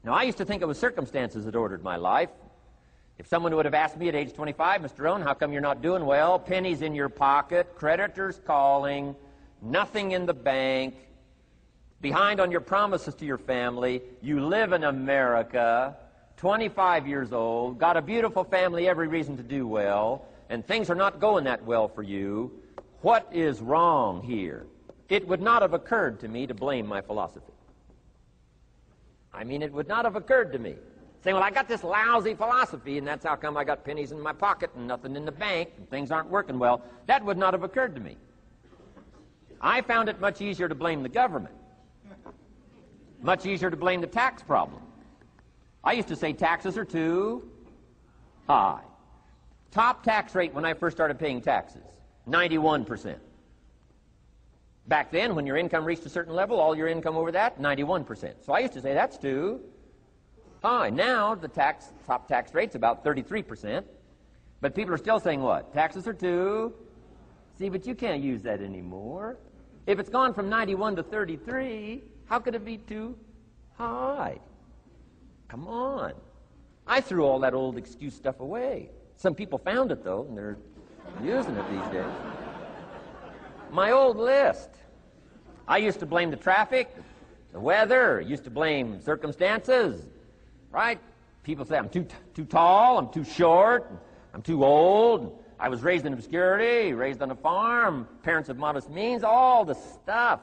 Now, I used to think it was circumstances that ordered my life. If someone would have asked me at age 25, Mr. Rohn, how come you're not doing well? Pennies in your pocket, creditors calling, nothing in the bank, behind on your promises to your family, you live in America, 25 years old, got a beautiful family, every reason to do well, and things are not going that well for you. What is wrong here? It would not have occurred to me to blame my philosophy. I mean, it would not have occurred to me. Saying, well, I got this lousy philosophy, and that's how come I got pennies in my pocket and nothing in the bank, and things aren't working well. That would not have occurred to me. I found it much easier to blame the government. Much easier to blame the tax problem. I used to say taxes are too high. Top tax rate when I first started paying taxes, 91%. Back then, when your income reached a certain level, all your income over that, 91%. So I used to say that's too high. Now the top tax rate's about 33%. But people are still saying what? Taxes are too. See, but you can't use that anymore. If it's gone from 91 to 33, how could it be too high? Come on. I threw all that old excuse stuff away. Some people found it, though, and they're using it these days. My old list. I used to blame the traffic, the weather, used to blame circumstances, right? People say I'm too tall, I'm too short, I'm too old. I was raised in obscurity, raised on a farm, parents of modest means, all the stuff.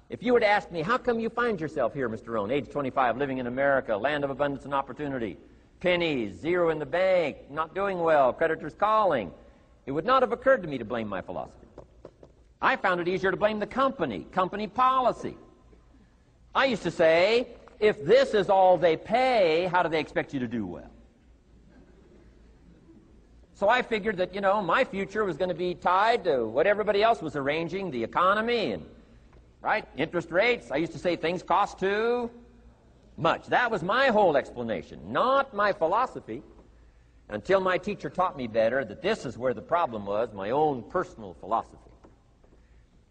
If you were to ask me, how come you find yourself here, Mr. Rohn, age 25, living in America, land of abundance and opportunity, pennies, zero in the bank, not doing well, creditors calling, it would not have occurred to me to blame my philosophy. I found it easier to blame the company policy. I used to say, if this is all they pay, how do they expect you to do well? So I figured that, you know, my future was going to be tied to what everybody else was arranging, the economy and, right, interest rates. I used to say things cost too much. That was my whole explanation, not my philosophy, until my teacher taught me better that this is where the problem was, my own personal philosophy.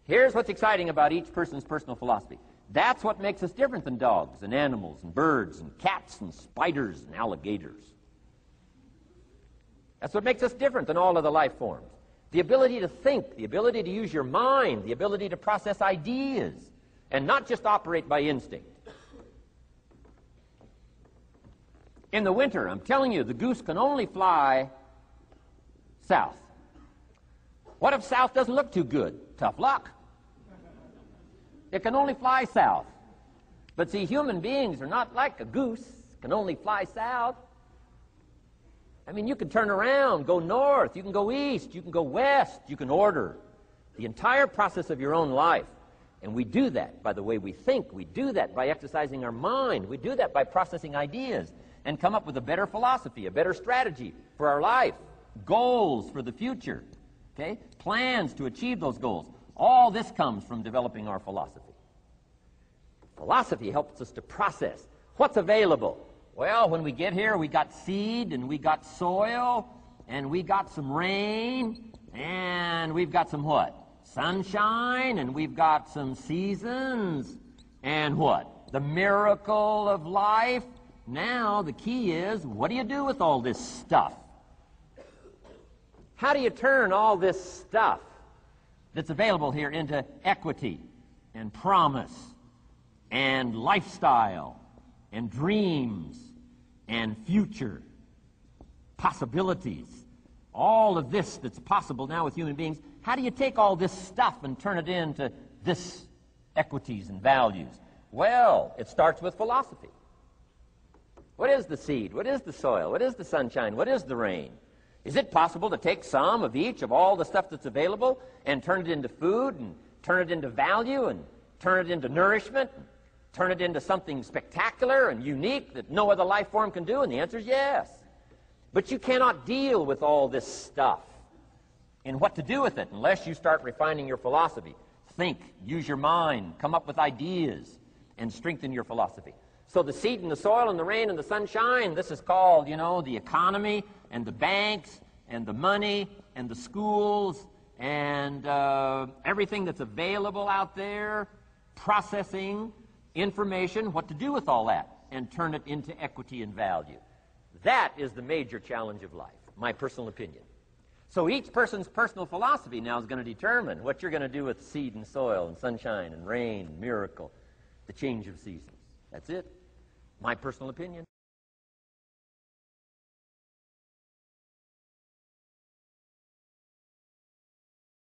Here's what's exciting about each person's personal philosophy. That's what makes us different than dogs and animals and birds and cats and spiders and alligators. That's what makes us different than all other life forms. The ability to think, the ability to use your mind, the ability to process ideas, and not just operate by instinct. In the winter, I'm telling you, the goose can only fly south. What if south doesn't look too good? Tough luck. It can only fly south. But see, human beings are not like a goose, can only fly south. I mean, you can turn around, go north, you can go east, you can go west, you can order the entire process of your own life. And we do that by the way we think. We do that by exercising our mind. We do that by processing ideas and come up with a better philosophy, a better strategy for our life, goals for the future, okay? Plans to achieve those goals. All this comes from developing our philosophy. Philosophy helps us to process what's available. Well, when we get here, we got seed, and we got soil, and we got some rain, and we've got some what? Sunshine, and we've got some seasons, and what? The miracle of life. Now, the key is, what do you do with all this stuff? How do you turn all this stuff that's available here into equity and promise and lifestyle and dreams and future possibilities? All of this that's possible now with human beings, how do you take all this stuff and turn it into this equities and values? Well, it starts with philosophy. What is the seed? What is the soil? What is the sunshine? What is the rain? Is it possible to take some of each of all the stuff that's available and turn it into food and turn it into value and turn it into nourishment and turn it into something spectacular and unique that no other life form can do? And the answer is yes. But you cannot deal with all this stuff and what to do with it unless you start refining your philosophy. Think, use your mind, come up with ideas, and strengthen your philosophy. So the seed and the soil and the rain and the sunshine, this is called, you know, the economy and the banks and the money and the schools and everything that's available out there, processing information, what to do with all that. and turn it into equity and value. That is the major challenge of life, my personal opinion. So each person's personal philosophy now is going to determine what you're going to do with seed and soil and sunshine and rain and miracle, the change of seasons. That's it. My personal opinion.